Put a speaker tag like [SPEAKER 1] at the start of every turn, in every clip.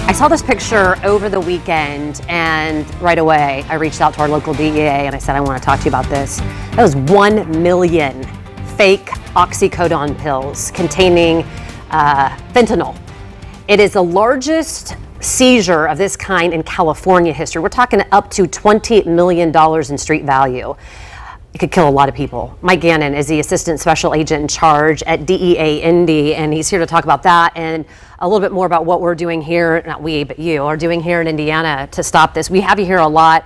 [SPEAKER 1] I saw this picture over the weekend, and right away I reached out to our local DEA and I said, I want to talk to you about this. That was 1 million fake oxycodone pills containing fentanyl. It is the largest seizure of this kind in California history. We're talking up to $20 million in street value. It could kill a lot of people. Mike Gannon is the Assistant Special Agent in charge at DEA Indy, and he's here to talk about that and a little bit more about what we're doing here, not we, but you are doing here in Indiana to stop this. We have you here a lot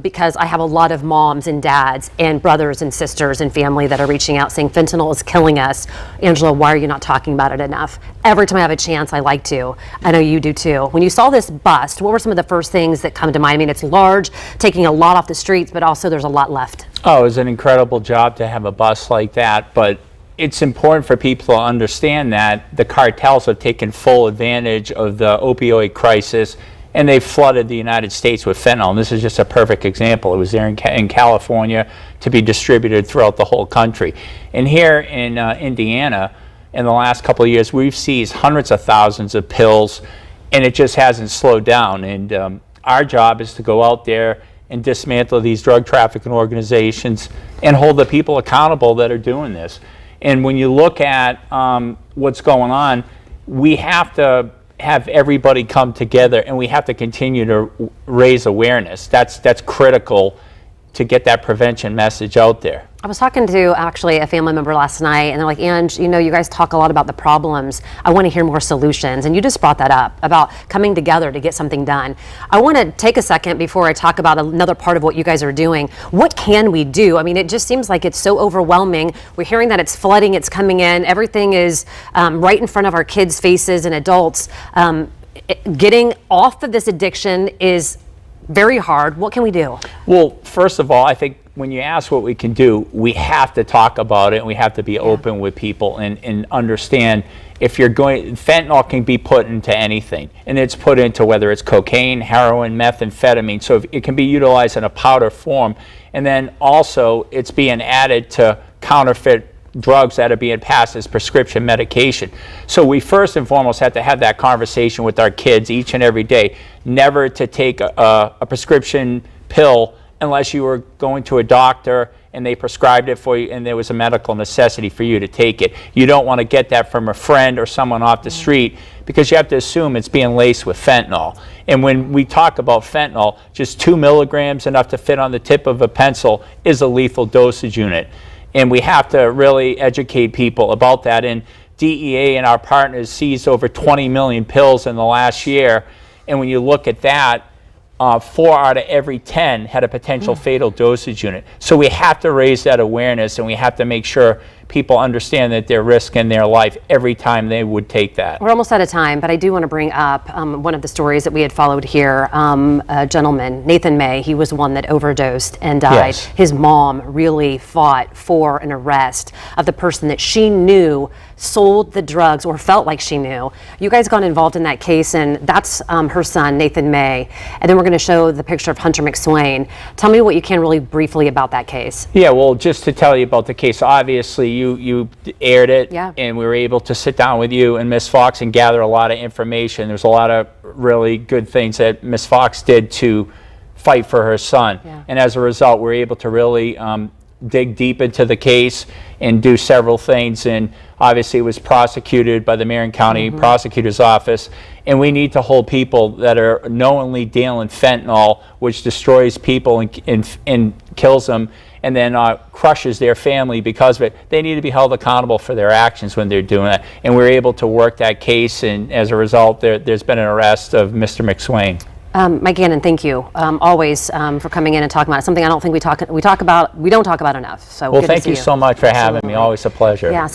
[SPEAKER 1] because I have a lot of moms and dads and brothers and sisters and family that are reaching out saying fentanyl is killing us. Angela, why are you not talking about it enough? Every time I have a chance, I like to. I know you do too. When you saw this bust, what were some of the first things that come to mind? I mean, it's large, taking a lot off the streets, but also there's a lot left.
[SPEAKER 2] Oh, it was an incredible job to have a bust like that, but it's important for people to understand that the cartels have taken full advantage of the opioid crisis, and they've flooded the United States with fentanyl. And this is just a perfect example. It was there in California to be distributed throughout the whole country. And here in Indiana, in the last couple of years, we've seized hundreds of thousands of pills, and it just hasn't slowed down. And our job is to go out there and dismantle these drug trafficking organizations and hold the people accountable that are doing this. And when you look at what's going on, we have to have everybody come together, and we have to continue to raise awareness. That's critical to get that prevention message out there.
[SPEAKER 1] I was talking to actually a family member last night, and they're like, Ange, you know, you guys talk a lot about the problems. I want to hear more solutions. And you just brought that up about coming together to get something done. I want to take a second before I talk about another part of what you guys are doing. What can we do? I mean, it just seems like it's so overwhelming. We're hearing that it's flooding, it's coming in. Everything is right in front of our kids' faces and adults. Getting off of this addiction is very hard. What can we do?
[SPEAKER 2] Well, first of all, I think when you ask what we can do, we have to talk about it, and we have to be open with people and understand if you're going, fentanyl can be put into anything, and it's put into whether it's cocaine, heroin, methamphetamine, so it can be utilized in a powder form, and then also it's being added to counterfeit drugs that are being passed as prescription medication. So we first and foremost have to have that conversation with our kids each and every day, never to take a prescription pill unless you were going to a doctor and they prescribed it for you and there was a medical necessity for you to take it. You don't want to get that from a friend or someone off the street, because you have to assume it's being laced with fentanyl. And when we talk about fentanyl, just 2 milligrams, enough to fit on the tip of a pencil, is a lethal dosage unit. And we have to really educate people about that. And DEA and our partners seized over 20 million pills in the last year. And when you look at that, 4 out of every 10 had a potential fatal dosage unit. So we have to raise that awareness, and we have to make sure people understand that they're risking their life every time they would take that.
[SPEAKER 1] We're almost out of time, but I do want to bring up one of the stories that we had followed here. A gentleman, Nathan May, he was one that overdosed and died.
[SPEAKER 2] Yes.
[SPEAKER 1] His mom really fought for an arrest of the person that she knew sold the drugs, or felt like she knew. You guys got involved in that case, and that's her son, Nathan May. And then we're going to show the picture of Hunter McSwain. Tell me what you can really briefly about that case.
[SPEAKER 2] Yeah, well, just to tell you about the case, obviously you aired it,
[SPEAKER 1] yeah,
[SPEAKER 2] and we were able to sit down with you and Miss Fox and gather a lot of information. There's a lot of really good things that Miss Fox did to fight for her son.
[SPEAKER 1] Yeah.
[SPEAKER 2] And as a result, we're able to really dig deep into the case and do several things. And obviously it was prosecuted by the Marion County Prosecutor's Office. And we need to hold people that are knowingly dealing fentanyl, which destroys people and kills them, and then crushes their family because of it. They need to be held accountable for their actions when they're doing that. And we're able to work that case, and as a result, there's been an arrest of Mr. McSwain.
[SPEAKER 1] Mike Gannon, thank you always for coming in and talking about it. Something I don't think we don't talk about enough. So
[SPEAKER 2] well,
[SPEAKER 1] good
[SPEAKER 2] thank
[SPEAKER 1] to see
[SPEAKER 2] you so much for having me. Always a pleasure.
[SPEAKER 1] Yeah.